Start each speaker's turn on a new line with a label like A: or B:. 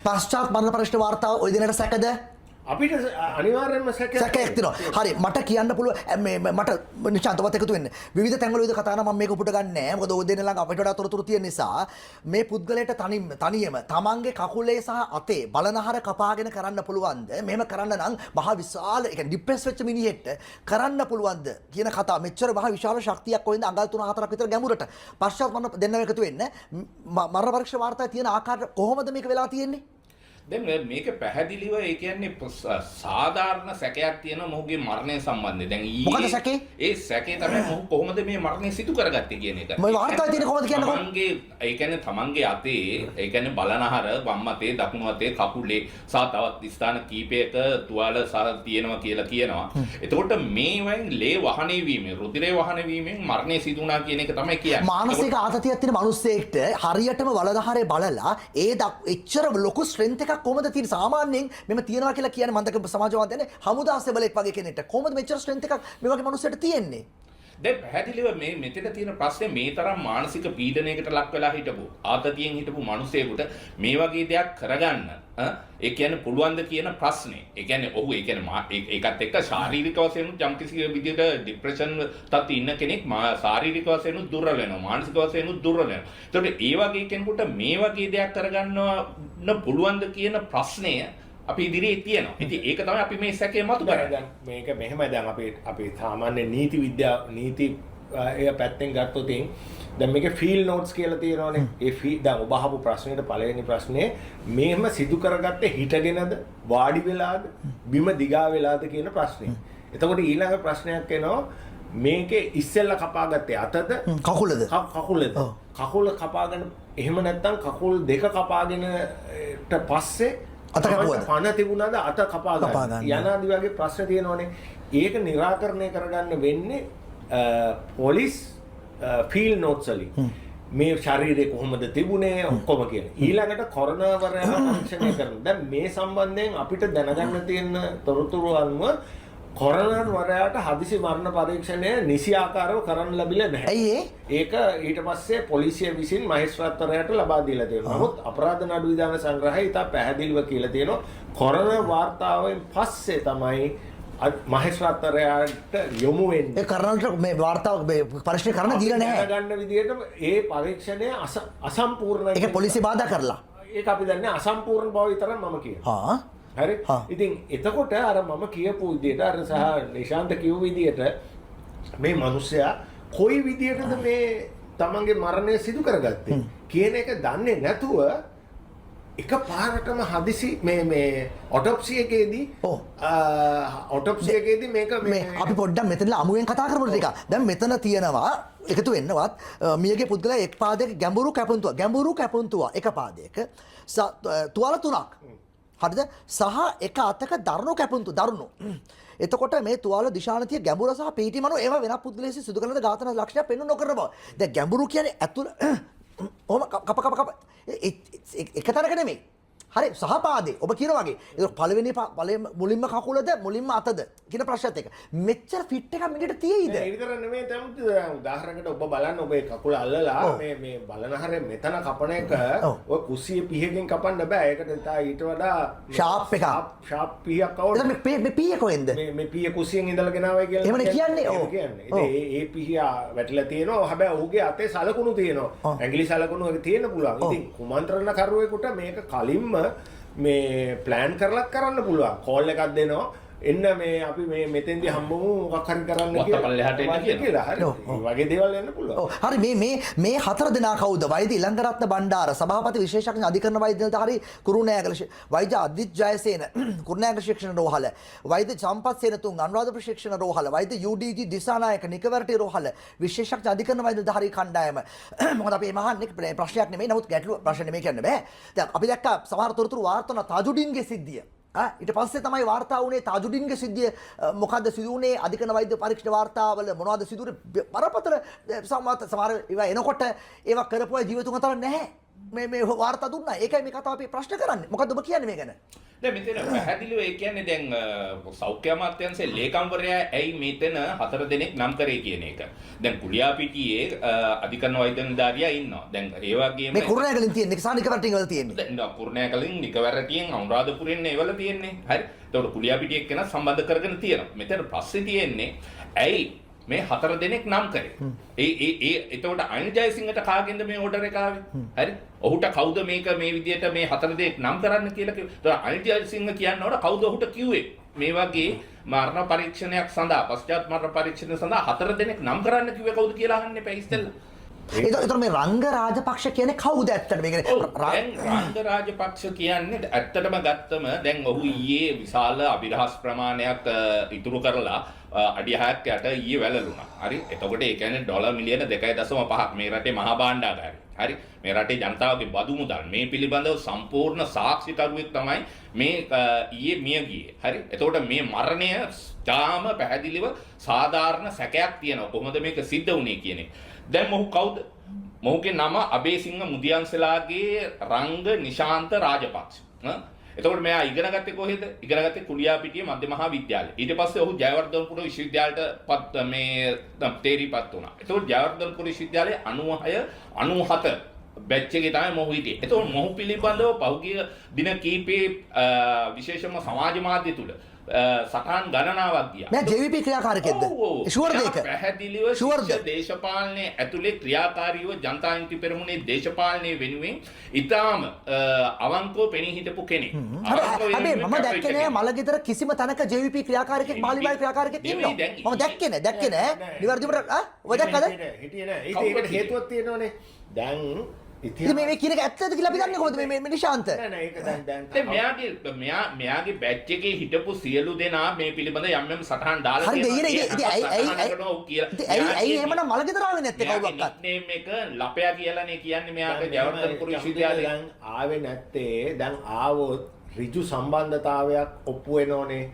A: පශ්චාත් මරණ පරීක්ෂණ වාර්තාව ওই දිනට සැකද?
B: අපිට අනිවාර්යෙන්ම
A: සැකයක් තියෙනවා. හරි මට කියන්න පුළුවන් මට නිශාන්ත ඔබත් එකතු වෙන්න. විවිධ තැන්වල විවිධ කතා නම් මම මේක උපුට ගන්න නෑ. මොකද ඔය දෙන්න ළඟ අපිට වඩා තොරතුරු තියෙන නිසා මේ පුද්ගලයාට තනියම තමන්ගේ කකුලේ සහ අතේ බලනහර කපාගෙන කරන්න පුළුවන්ද? මෙහෙම කරන්න නම් මහා විශාල ඒ කියන්නේ ડિප්‍රෙස් වෙච්ච මිනිහෙක්ට කරන්න පුළුවන්ද කියන කතාව. මෙච්චර මහා විශාල ශක්තියක් කොහෙන්ද අඟල් 3-4ක් විතර ගැඹුරට. පශ්චාත් මරණ දෙන්නම එකතු වෙන්න. මරණ පරීක්ෂණ වාර්තාවේ තියෙන ආකාරයට කොහොමද මේක වෙලා තියෙන්නේ?
C: දැන් මේක පැහැදිලිව ඒ කියන්නේ සාධාරණ සැකයක් තියෙනවා මොහුගේ මරණය සම්බන්ධයෙන්. දැන්
A: මොකද සැකේ?
C: ඒ සැකේ තමයි මොහු කොහොමද මේ මරණය සිදු කරගත්තේ කියන එක.
A: මේ වාර්තාවේ තියෙන කොහොමද කියන්නකෝ?
C: තමන්ගේ අතේ ඒ කියන්නේ බලනහර වම් අතේ දකුණු අතේ කකුලේ සහ තවත් ස්ථාන කීපයක තුවාල තියෙනවා කියලා කියනවා. එතකොට මේවෙන් ලේ වහනය වීමෙන් රුධිරය වහනය වීමෙන් මරණය සිදු වුණා කියන එක තමයි කියන්නේ.
A: මානසික ආතතියක් තියෙන මිනිස්සෙක්ට හරියටම බලනහරේ බලලා එච්චර ලොකු ස්ට්‍රෙන්ත් එකක් කොහොමද තියෙන්නේ? සාමාන්‍යයෙන් මෙම තියනවා කියලා කියන්නේ මන්දක සමාජවාදයනේ හමුදා සෙබලෙක් වගේ කෙනෙක්ට කොහොමද මෙච්චර ස්ට්‍රෙන්ත් එකක් මේ වගේ මිනිස්සුන්ට තියෙන්නේ?
C: දැන් පැහැදිලිව මෙතන තියෙන ප්‍රශ්නේ මේ තරම් මානසික පීඩනයකට ලක් වෙලා හිටපු ආතතියෙන් හිටපු මිනිසෙකුට මේ වගේ දෙයක් කරගන්න ඒ කියන්නේ පුළුවන්ද කියන ප්‍රශ්නේ. ඒ කියන්නේ ඔහු ඒ කියන්නේ ඒකත් එක්ක ශාරීරික වශයෙන් යම්කිසි විදිහට ડિප්‍රෙෂන් තත්ත්වයේ ඉන්න කෙනෙක් ශාරීරික වශයෙන් දුර්වල වෙනවා මානසික වශයෙන් දුර්වල වෙනවා. ඒතකොට ඒ වගේ කෙනෙකුට මේ වගේ දෙයක් කරගන්න පුළුවන්ද කියන ප්‍රශ්නය අපි ඉදිරියේ තියෙනවා. ඉතින් ඒක තමයි අපි මේ සැකේ මතු කරන්නේ.
B: දැන් මේක මෙහෙමයි දැන් අපි සාමාන්‍ය නීති එය පැත්තෙන් ගත්තොත් දැන් මේකේ ෆීල් නෝට්ස් කියලා තියෙනවානේ. ඒ දැන් ඔබ අහපු ප්‍රශ්නෙට පළවෙනි ප්‍රශ්නේ මෙහෙම සිදු කරගත්තේ හිටගෙනද වාඩි වෙලාද බිම දිගා වෙලාද කියන ප්‍රශ්නේ. එතකොට ඊළඟ ප්‍රශ්නයක් එනවා මේකේ ඉස්සෙල්ලා කපාගත්තේ අතද
A: කකුලද?
B: කකුල කපාගෙන එහෙම නැත්නම් කකුල් දෙක කපාගෙනට පස්සේ අත කපුවද? පණ තිබුණාද අත කපා ගන්න. යනාදි වගේ ප්‍රශ්න තියෙනවානේ. ඒක निराකරණය කරගන්න වෙන්නේ පොලිස් ෆීල් නෝට්ස් වලින්. මේ ශරීරය කොහොමද තිබුණේ ඔක්කොම කියන. ඊළඟට කොරෝනා වරයන් පරීක්ෂණය කරනවා. දැන් මේ සම්බන්ධයෙන් අපිට දැනගන්න තියෙන තොරතුරු අනුව කොරෝනා වරයාට හදිසි මරණ පරීක්ෂණය නිසි ආකාරව කරන්න ලැබිලා නැහැ.
A: ඇයි
B: ඒක ඊට පස්සේ පොලිසිය විසින් මහේස්ත්‍රාත්වරයාට ලබා දීලා තියෙනවා. නමුත් අපරාධ නඩු විධාන සංග්‍රහය ඉතා පැහැදිලිව කියලා තියෙනවා. කොරෝනා වාර්තාවෙන් පස්සේ තමයි මහේස්ත්‍රාත්වරයාට යොමු වෙන්නේ.
A: ඒ කරන්නට මේ වාර්තාව පරීක්ෂණ කරන්න දීලා නැහැ.
B: ගන්න විදිහට ඒ පරීක්ෂණය අසම්පූර්ණයි.
A: ඒක පොලිසිය බාධා කරලා.
B: ඒක අපි දන්නේ අසම්පූර්ණ බව විතරක් මම කියනවා. හරි ඉතින් එතකොට අර මම කියපු විදිහට අර සහ නිශාන්ත කිව්ව විදිහට මේ මිනිස්සයා කොයි විදිහටද මේ තමන්ගේ මරණය සිදු කරගත්තේ කියන එක දන්නේ නැතුව එක පාරටම හදිසි මේ ඔටොප්සි එකේදී මේක
A: මේ අපි පොඩ්ඩක් මෙතනලා අමුයෙන් කතා කරමු ටික. දැන් මෙතන තියෙනවා එකතු වෙන්නවත් මියගේ පුද්ගලයා එක් පාදයක ගැඹුරු කැපුම්තුවා එක පාදයක තුවාල 3ක් හරිද? සහ එක අතක දරුණු දරුණු. එතකොට මේ තුවාල දිශානතිය ගැඹුර සහ පීටිමනෝ ඒවා වෙනත් පුද්ගලයෙක් සිදු කරන ඝාතන ලක්ෂණයක් පෙන්වු නොකරන බව. දැන් ගැඹුරු කියන්නේ ඇතුළ ඔහම කප එක තරක නෙමෙයි. හරි සහ පාදේ ඔබ කියන වගේ. ඒක පළවෙනි මුලින්ම කකුලද මුලින්ම අතද කියන ප්‍රශ්නත් එක. මෙච්චර ෆිට් එකක් මිනිහට තියෙයිද?
B: ඒ විතර නෙමෙයි තමයි උදාහරණයකට ඔබ බලන්න ඔබේ කකුල අල්ලලා මේ බලනහරේ මෙතන කපන එක ඔය කුස්සිය පිහකින් කපන්න බෑ. ඒකට ඊට වඩා
A: ෂාප් එකක්.
B: ෂාප් පිහක් අවුල්.
A: මේ පිය කොහෙන්ද?
B: මේ පිය කුස්සියෙන් ඉඳලා ගෙනාවයි කියලා.
A: එහෙමනේ කියන්නේ. ඔව්.
B: ඉතින් ඒ පිය වැටිලා තියෙනවා. හැබැයි ඔහුගේ අතේ සලකුණු තියෙනවා. ඇඟිලි සලකුණු එක තියෙන්න පුළුවන්. ඉතින් කුමන්ත්‍රණ කරුවෙකුට මේක කලින්ම මේ ප්ලෑන් කරලත් කරන්න පුළුවන්. කෝල් එකක් දෙනවා. එන්න මේ අපි මේ මෙතෙන්දී හම්බමු මොකක් හරි කරන්න
C: පල්ලෙහාට එන්න
B: කියලා. හරි. වගේ දේවල් එන්න පුළුවන්.
A: හරි මේ හතර දෙනා කවුද? වෛද්‍ය ඉලංගරත්න බණ්ඩාර, සභාපති විශේෂඥ අධිකරණ වෛද්‍ය නිලධාරී කුරුණෑගල, වෛද්‍ය අදිත් ජයසේන කුරුණෑගල ශික්ෂණ රෝහල, වෛද්‍ය සම්පත් සේනතුංග අනුරාධපුර ශික්ෂණ රෝහල, වෛද්‍ය UDG දිසානායක නිකවරටි රෝහල, විශේෂඥ අධිකරණ වෛද්‍ය නිලධාරී කණ්ඩායම. මොකද අපි මහන්නේ ප්‍රශ්නයක් නෙමෙයි. නමුත් ගැටලුව ප්‍රශ්න නෙමෙයි කියන්න බෑ. දැන් අපි දැක්කා සමහර තොරතුරු වාර්තා වුණා තාජුඩින්ගේ සිද්ධිය. ඊට පස්සේ තමයි වාර්තා වුණේ තාජුඩින්ගේ සිද්ධිය මොකද්ද සිදු වුණේ අධිකරණ වෛද්‍ය පරීක්ෂණ වාර්තාවල මොනවද සිදු වුණේ බරපතල සමහර ඒවා එනකොට ඒවා කරපුවා ජීවිතුන් අතර නැහැ. මේ වාර්තා දුන්නා. ඒකයි මේ කතාව අපි ප්‍රශ්න කරන්නේ. මොකද්ද ඔබ කියන්නේ මේ ගැන?
C: දැන් මෙතන පැහැදිලිව ඒ කියන්නේ දැන් සෞඛ්‍ය අමාත්‍යාංශයේ ලේකම්වරයා ඇයි මෙතන 4 දෙනෙක් නම් කරේ කියන එක. දැන් කුලියාපිටියේ අධිකරණ වෛද්‍ය නිලධාරියා ඉන්නවා. දැන් ඒ වගේම
A: මේ කුරුණෑගලින් තියෙන එක සානිකවරටින් වල තියෙන්නේ.
C: දැන් කුරුණෑගලින් නිකවරටියෙන් අනුරාධපුරෙන් ඒවල තියෙන්නේ. හරි. ඒතකොට කුලියාපිටිය එක්කන සම්බන්ධ කරගෙන තියෙනවා. මෙතන ප්‍රශ්නේ තියෙන්නේ ඇයි මේ 4 දෙනෙක් නම් කරේ. එතකොට අනිල් ජයසිංහට කාගෙන්ද මේ ඕඩර් එක ආවේ? හරි. ඔහුට කවුද මේක මේ විදියට මේ 4 දෙනෙක් නම් කරන්න කියලා කිව්වේ? ඒතකොට අනිල් ජයසිංහ කියනකොට කවුද ඔහුට කිව්වේ? මේ වගේ මරණ පරීක්ෂණයක් සඳහා පශ්චාත් මරණ පරීක්ෂණ සඳහා 4 දෙනෙක් නම් කරන්න කිව්වේ කවුද කියලා අහන්න එපා ඉස්සෙල්ලා.
A: ඒතර මේ රංග රාජපක්ෂ කියන්නේ කවුද ඇත්තට මේ
C: දැන් රංග රාජපක්ෂ කියන්නේ ඇත්තටම ගත්තම දැන් ඔහු ඊයේ විශාල අභිරහස් ප්‍රමාණයක් ඉතුරු කරලා අඩි 6ක් යට ඊයේ වැළලුණා. හරි. එතකොට ඒ කියන්නේ ඩොලර් මිලියන 2.5ක් මේ රටේ මහා භාණ්ඩාගාරය. හරි. මේ රටේ ජනතාවගේ බදු මුදල් මේ පිළිබඳව සම්පූර්ණ සාක්ෂිකරුවෙක් තමයි මේ ඊයේ මිය ගියේ. හරි. එතකොට මේ මරණය තාම පැහැදිලිව සාධාරණ සැකයක් තියෙනවා. කොහොමද මේක සිද්ධ වුනේ කියන එක. දැන් මොහු කවුද? මොහුගේ නම අබේසිංහ මුදියන්සලාගේ රංග නිශාන්ත රාජපක්ෂ. එතකොට මෙයා ඉගෙන ගත්තේ කොහෙද? ඉගෙන ගත්තේ කුලියාපිටිය මධ්‍ය මහා විද්‍යාලය. ඊට පස්සේ ඔහු ජයවර්ධනපුර විශ්වවිද්‍යාලයට තේරිපත් වුණා. එතකොට ජයවර්ධනපුර විශ්වවිද්‍යාලයේ 96 97 බැච් එකේ තමයි මොහු හිටියේ. එතකොට මොහු පිළිබඳව පහුගිය දින කීපේ විශේෂම සමාජ මාධ්‍ය තුල සටහන් ගණනාවක් ගියා.
A: මම JVP ක්‍රියාකාරකෙක්ද? ෂුවර්ද ඒක?
C: පැහැදිලිව ශිෂ්‍ය දේශපාලනයේ ඇතුලේ ක්‍රියාකාරීව ජනතා විමුක්ති පෙරමුණේ දේශපාලනයේ වෙනුවෙන් ඉතාම අවංකව පෙනී හිටපු කෙනෙක්.
A: හැබැයි මම දැක්කේ නෑ මලගෙදර කිසිම තැනක JVP ක්‍රියාකාරකෙක් මාලිමායි ක්‍රියාකාරකෙක් ඉන්නවා. මම දැක්කේ නෑ. නිවැරදිවම ඔබ දැක්කද?
B: හිටියේ නෑ. ඒකට හේතුවක් තියෙනවනේ. දැන්
A: ඉතින් මේ කියන එක ඇත්තද කියලා අපි දන්නේ කොහොමද මේ නිශාන්ත?
B: නෑ නෑ ඒක දැන්
C: මෙයාගේ බැච් එකේ හිටපු සියලු දෙනා මේ පිළිබඳ යම් යම් සටහන් දාලා
A: හරි දෙයිනේ ඉතින් ඇයි එහෙමනම් මලගෙදර ආවේ නැත්තේ කවුරක්වත්?
C: නේම් එක ලපයා කියලානේ කියන්නේ මෙයාගේ ජයවර්ධනපුර විශ්වවිද්‍යාලේ.
B: දැන් ආවේ නැත්තේ දැන් ආවොත් ඍජු සම්බන්ධතාවයක් ඔප්පු වෙනෝනේ.